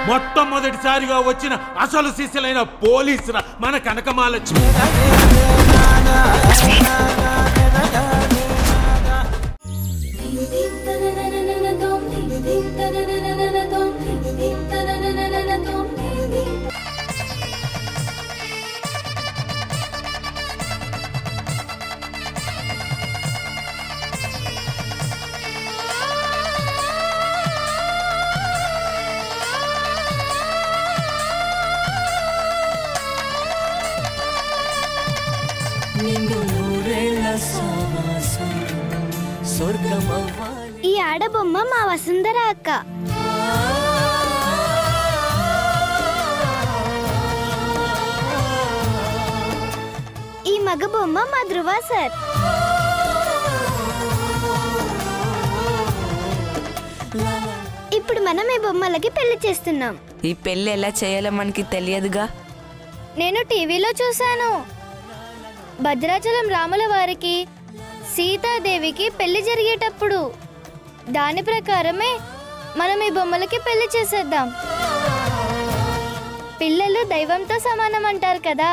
మొట్టమొదటిసారిగా వచ్చిన అసలు శిశులైన పోలీసుల మన కనకమాలక్ష్మి. ఈ ఆడబొమ్మ మా వసుంధర అక్క. ఈ మగ బొమ్మ మా ధృవ సార్. ఇప్పుడు మనం ఈ బొమ్మలకి పెళ్లి చేస్తున్నాం. ఈ పెళ్లి ఎలా చేయాలో మనకి తెలియదుగా. నేను టీవీలో చూశాను. భద్రాచలం రాముల వారికి సీతాదేవికి పెళ్లి జరిగేటప్పుడు దాని ప్రకారమే మనం ఈ బొమ్మలకి పెళ్లి చేసేద్దాం. పిల్లలు దైవంతో సమానం అంటారు కదా.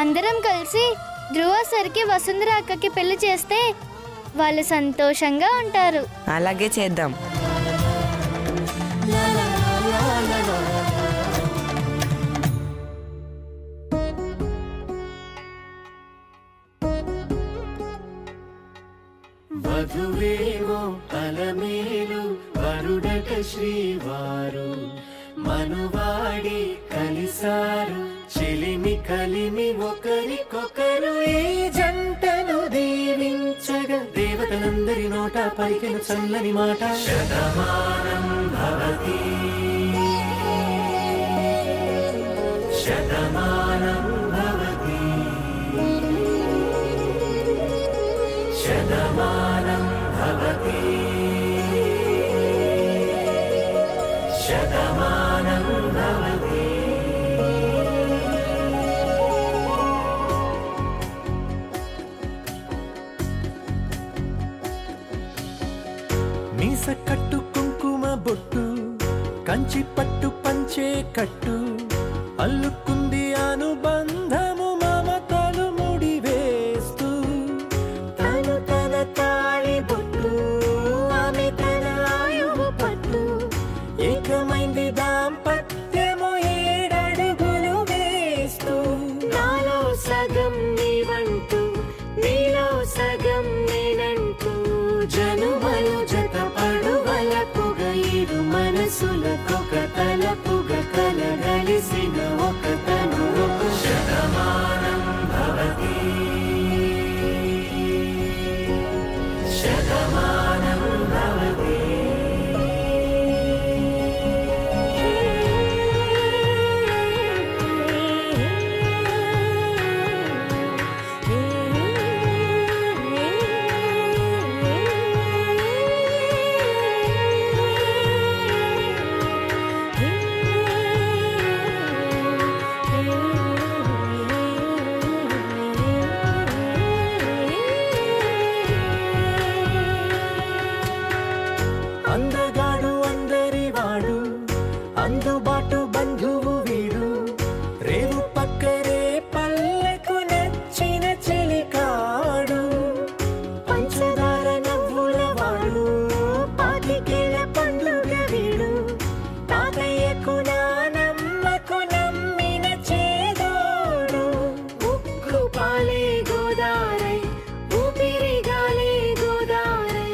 అందరం కలిసి ధృవ సరికి వసుంధర అక్కకి పెళ్లి చేస్తే వాళ్ళు సంతోషంగా ఉంటారు. అలాగే చేద్దాం. వధువేమో అలమేలు వరుడట శ్రీవారు మనువాడి కలిసారు చెలిమి కలిమి ఒకరికొకరు ఈ జంటను దీవించగా దేవతలందరి నోట పలికిన చల్లని మాట శతమానం భవతి శతమానం భవతి శతమానం భవతి శతమానం భవతి. మీస కట్టు కుంకుమ బొట్టు కంచి పట్టు పంచే కట్టు అల్లుకుంది అనుబంధము మమతలు ముడివేస్తూ తను తన తాళి బొట్టు ఆమె తన ఆయువు పట్టు ఏకమైంది దాంపత్యము 7 అడుగులు వేస్తూ నాలో సగం నీవంటూ నీలో సగం నేనంటూ జనుమలు జత పడువలపుగ ఇరు మనసులకొక తలపుగ కలగలిసిన ఒక తను ఒక శతమానం భవతి శతమానం భవతి. అందగాడు అందరి వాడు అందుబాటు బంధువు వీడు రేవు పక్కరే పల్లెకు నచ్చిన చెలికాడు పంచదార నవ్వుల వాడు పాతికేల పండుగ వీడు తాతయ్యకు నానమ్మకు నమ్మిన చేదోడు ఉక్కు పాలే గోదారై ఊపిరి గాలే గోదారై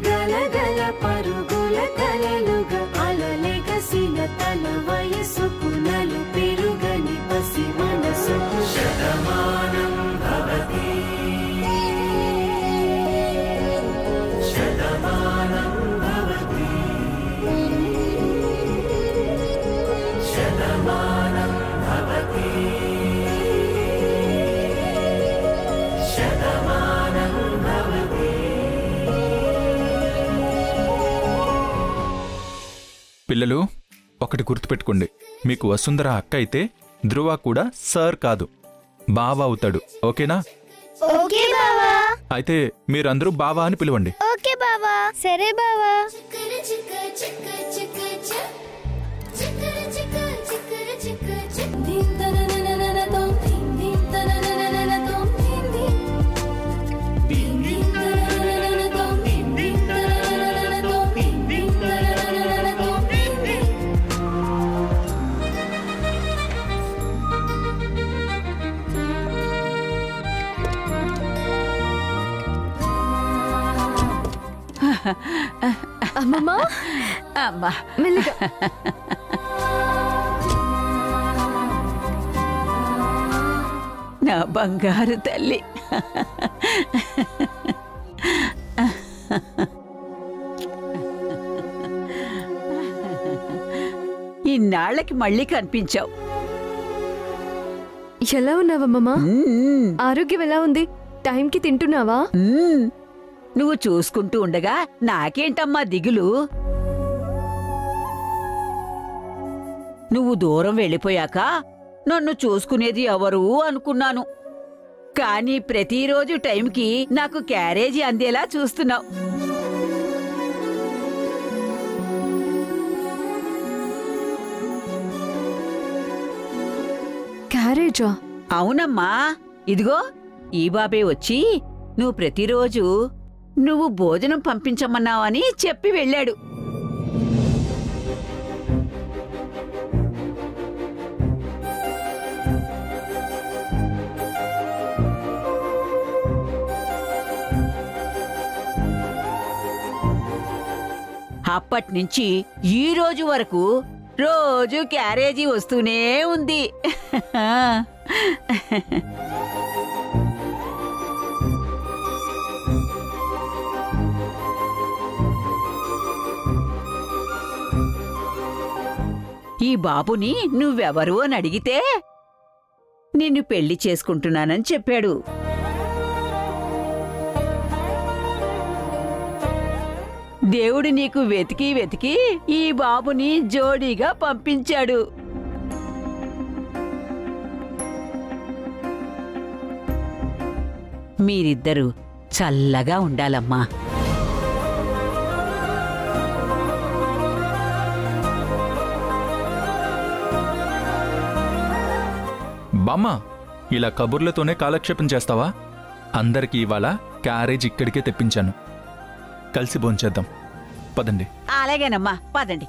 గలగల పరుగుల కలలుగా అలలెగసిన తన వయసుకు నలు పెరుగని పసి మనసుకు శతమానం భవతి శతమానం భవతి శతమానం భవతి శతమానం భవతి. పిల్లలు ఒకటి గుర్తుపెట్టుకోండి, మీకు వసుంధర అక్క అయితే ధృవ కూడా సార్ కాదు, బావ అవుతాడు. ఓకేనా? ఓకే బావా. అయితే మీరందరూ బావా అని పిలవండి. ఓకే బావా. సరే బావా. అమ్మమ్మ అమ్మా మెల్లిగా. నా బంగారు తల్లి. ఇన్నాళ్ళకి మళ్ళీ కనిపించావు. ఎలా ఉన్నావమ్మమ్మ? మ్మ్. ఆరోగ్యం ఎలా ఉంది? టైంకి తింటున్నావా? మ్మ్. నువ్వు చూసుకుంటూ ఉండగా నాకేంటమ్మా దిగులు? నువ్వు దూరం వెళ్ళిపోయాక నన్ను చూసుకునేది ఎవరు అనుకున్నాను. కానీ ప్రతిరోజు టైంకి నాకు క్యారేజీ అందేలా చూస్తున్నావు. క్యారేజా? అవునమ్మా, ఇదిగో ఈ బాబే వచ్చి నువ్వు ప్రతిరోజు నువ్వు భోజనం పంపించమన్నావని చెప్పి వెళ్ళాడు. అప్పట్నుంచి ఈ రోజు వరకు రోజు క్యారేజీ వస్తూనే ఉంది. ఈ బాబుని నువ్వెవరు అని అడిగితే నిన్ను పెళ్లి చేసుకుంటున్నానని చెప్పాడు. దేవుడు నీకు వెతికి వెతికి ఈ బాబుని జోడీగా పంపించాడు. మీరిద్దరూ చల్లగా ఉండాలమ్మా. బామ్మ, ఇలా కబుర్లతోనే కాలక్షేపం చేస్తావా? అందరికీ ఇవాళ క్యారేజ్ ఇక్కడికే తెప్పించాను. కలిసి భోంచేద్దాం పదండి. అలాగేనమ్మా, పదండి.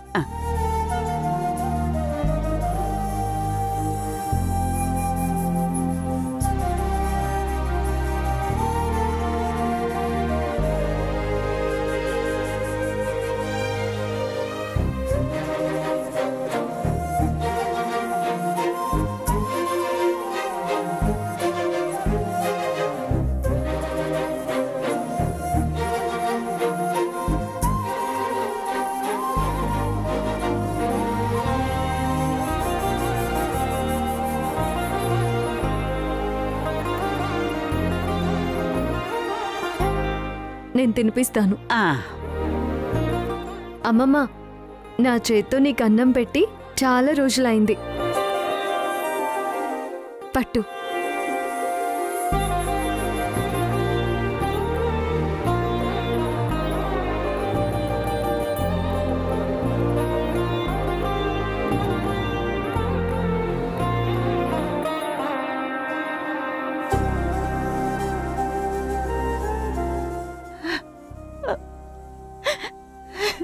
నేను తినిపిస్తాను. ఆ, అమ్మమ్మ, నా చేత్తో నీకు అన్నం పెట్టి చాలా రోజులైంది. పట్టు.